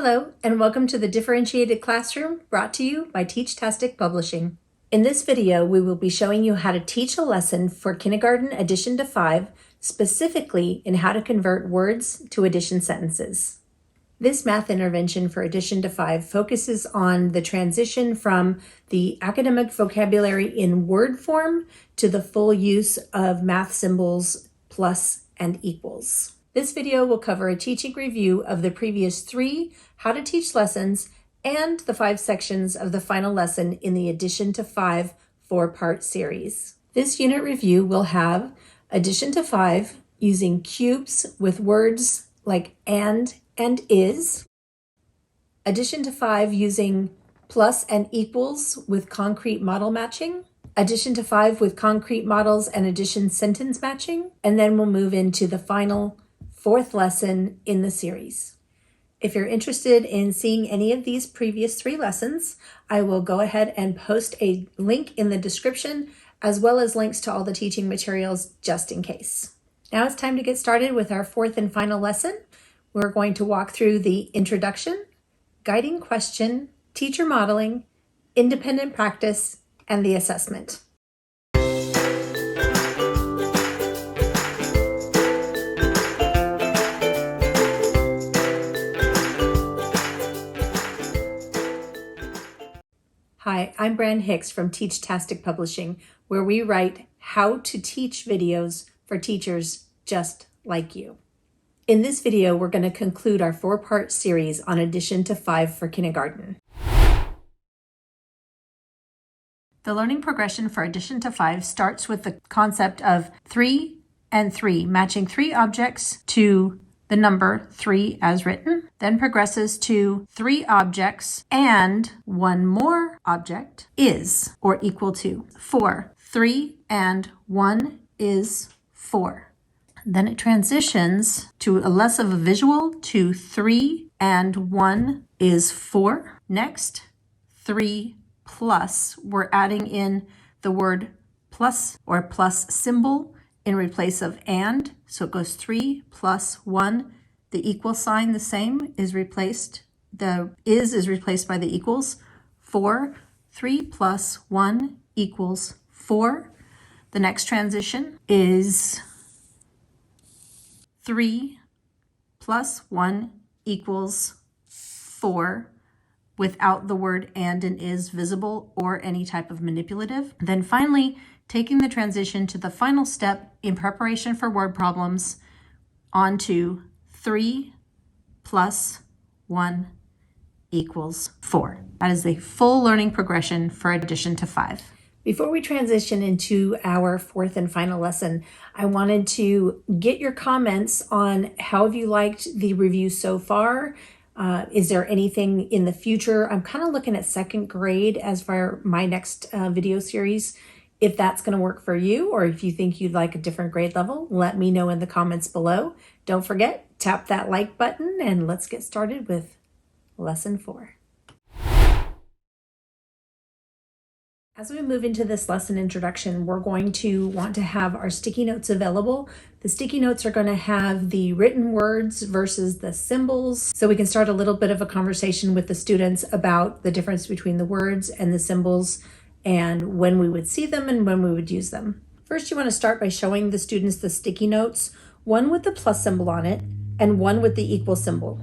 Hello, and welcome to the Differentiated Classroom brought to you by TeachTastic Publishing. In this video, we will be showing you how to teach a lesson for kindergarten addition to 5, specifically in how to convert words to addition sentences. This math intervention for addition to 5 focuses on the transition from the academic vocabulary in word form to the full use of math symbols, plus and equals. This video will cover a teaching review of the previous 3 how to teach lessons and the 5 sections of the final lesson in the addition to 5 4-part series. This unit review will have addition to 5 using cubes with words like and is, addition to 5 using plus and equals with concrete model matching, addition to 5 with concrete models and addition sentence matching, and then we'll move into the final 4th lesson in the series. If you're interested in seeing any of these previous 3 lessons, I will go ahead and post a link in the description, as well as links to all the teaching materials just in case. Now it's time to get started with our 4th and final lesson. We're going to walk through the introduction, guiding question, teacher modeling, independent practice, and the assessment. Hi, I'm Bran Hicks from TeachTastic Publishing, where we write how to teach videos for teachers just like you. In this video, we're going to conclude our 4-part series on addition to 5 for kindergarten. The learning progression for addition to 5 starts with the concept of 3 and 3, matching 3 objects to the number 3 as written, then progresses to 3 objects and 1 more object is or equal to 4. 3 and 1 is 4. Then it transitions to a less of a visual to 3 and 1 is 4. Next, 3 plus, we're adding in the word plus or plus symbol in replace of and, so it goes 3 plus 1. The equal sign, the same, is replaced. The is replaced by the equals. 4. 3 plus 1 equals 4. The next transition is 3 plus 1 equals 4, without the word and is visible or any type of manipulative. Then finally, taking the transition to the final step in preparation for word problems onto 3 plus 1 equals 4. That is the full learning progression for addition to 5. Before we transition into our 4th and final lesson, I wanted to get your comments on how have you liked the review so far? Is there anything in the future? I'm kind of looking at 2nd grade as for my next video series. If that's going to work for you, or if you think you'd like a different grade level, let me know in the comments below. Don't forget, tap that like button and let's get started with lesson 4. As we move into this lesson introduction, we're going to want to have our sticky notes available. The sticky notes are going to have the written words versus the symbols, so we can start a little bit of a conversation with the students about the difference between the words and the symbols and when we would see them and when we would use them. First, you want to start by showing the students the sticky notes, one with the plus symbol on it and one with the equal symbol.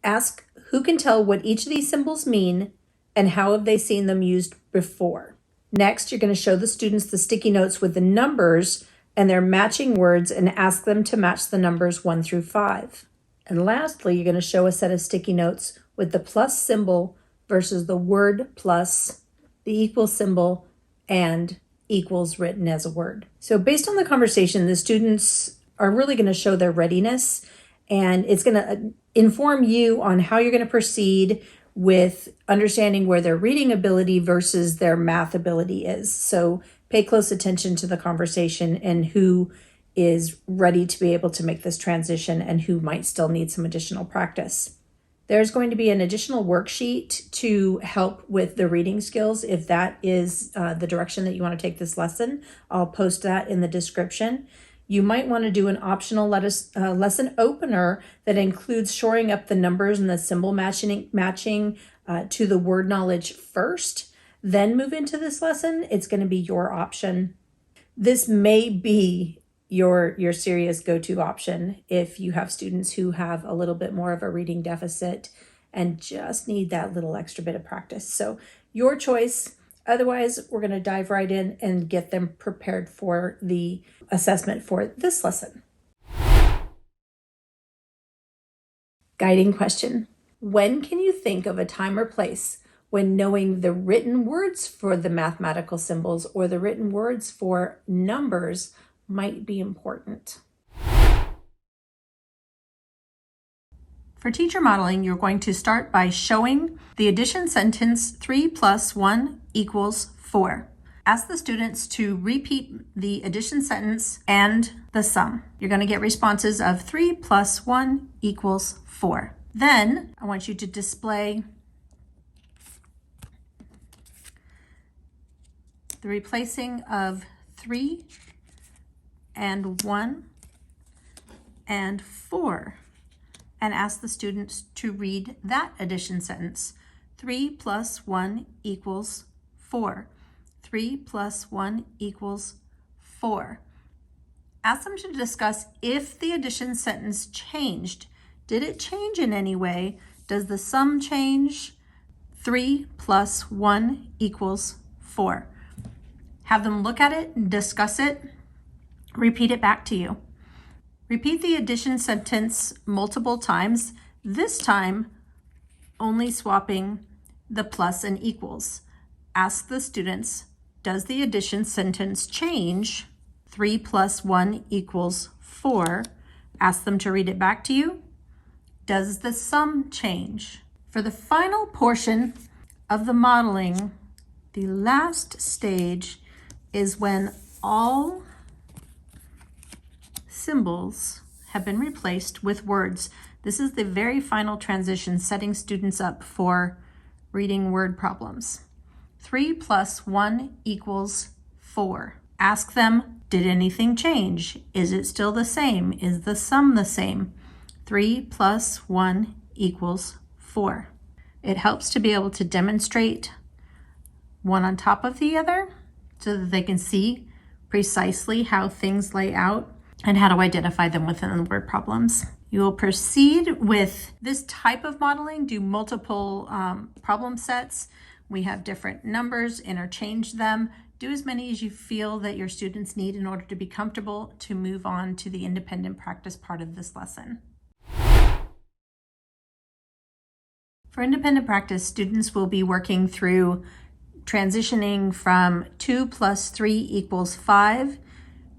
Ask who can tell what each of these symbols mean and how have they seen them used before. Next, you're going to show the students the sticky notes with the numbers and their matching words and ask them to match the numbers 1 through 5. And lastly, you're going to show a set of sticky notes with the plus symbol versus the word plus, the equal symbol, and equals written as a word. So based on the conversation, the students are really going to show their readiness, and it's going to inform you on how you're going to proceed with understanding where their reading ability versus their math ability is. So pay close attention to the conversation and who is ready to be able to make this transition and who might still need some additional practice. There's going to be an additional worksheet to help with the reading skills if that is the direction that you want to take this lesson. I'll post that in the description. You might want to do an optional lesson opener that includes shoring up the numbers and the symbol matching to the word knowledge first, then move into this lesson. It's going to be your option. This may be your serious go-to option if you have students who have a little bit more of a reading deficit and just need that little extra bit of practice. So your choice. Otherwise, we're going to dive right in and get them prepared for the assessment for this lesson. Guiding question. When can you think of a time or place when knowing the written words for the mathematical symbols or the written words for numbers might be important? For teacher modeling, you're going to start by showing the addition sentence 3 plus 1 equals 4. Ask the students to repeat the addition sentence and the sum. You're going to get responses of 3 plus 1 equals 4. Then I want you to display the replacing of 3 and 1 and 4. And ask the students to read that addition sentence. 3 plus 1 equals 4. 3 plus 1 equals 4. Ask them to discuss if the addition sentence changed. Did it change in any way? Does the sum change? 3 plus 1 equals 4. Have them look at it, discuss it, repeat it back to you. Repeat the addition sentence multiple times, this time only swapping the plus and equals. Ask the students, does the addition sentence change? 3 plus 1 equals 4. Ask them to read it back to you. Does the sum change? For the final portion of the modeling, the last stage is when all symbols have been replaced with words. This is the very final transition, setting students up for reading word problems. 3 plus 1 equals 4. Ask them, did anything change? Is it still the same? Is the sum the same? 3 plus 1 equals 4. It helps to be able to demonstrate one on top of the other so that they can see precisely how things lay out and how to identify them within the word problems. You will proceed with this type of modeling, do multiple problem sets. We have different numbers, interchange them. Do as many as you feel that your students need in order to be comfortable to move on to the independent practice part of this lesson. For independent practice, students will be working through transitioning from 2 plus 3 equals 5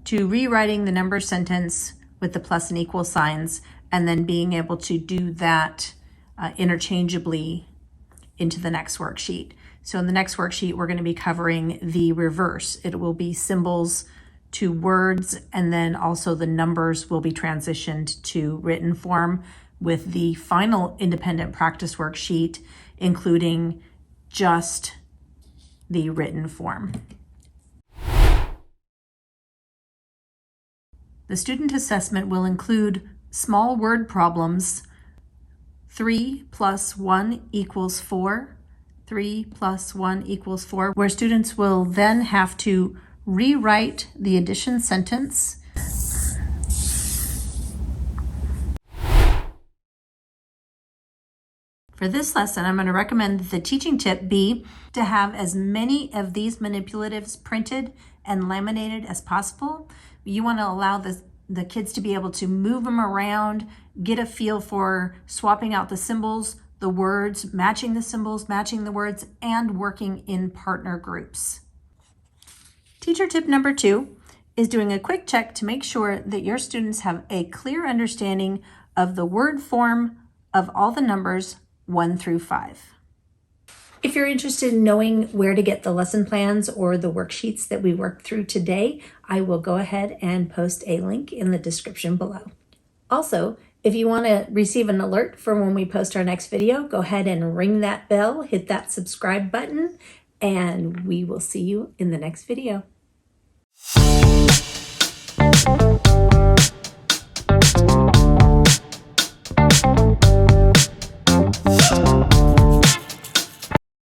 to rewriting the number sentence with the plus and equal signs, and then being able to do that interchangeably into the next worksheet. So in the next worksheet, we're going to be covering the reverse. It will be symbols to words, and then also the numbers will be transitioned to written form, with the final independent practice worksheet including just the written form. The student assessment will include small word problems, 3 plus 1 equals 4, 3 plus 1 equals 4, where students will then have to rewrite the addition sentence. For this lesson, I'm going to recommend that the teaching tip be to have as many of these manipulatives printed and laminated as possible. You want to allow the kids to be able to move them around, get a feel for swapping out the symbols, the words, matching the symbols, matching the words, and working in partner groups. Teacher tip number 2 is doing a quick check to make sure that your students have a clear understanding of the word form of all the numbers 1 through 5. If you're interested in knowing where to get the lesson plans or the worksheets that we worked through today, I will go ahead and post a link in the description below. Also, if you want to receive an alert for when we post our next video, go ahead and ring that bell, hit that subscribe button, and we will see you in the next video.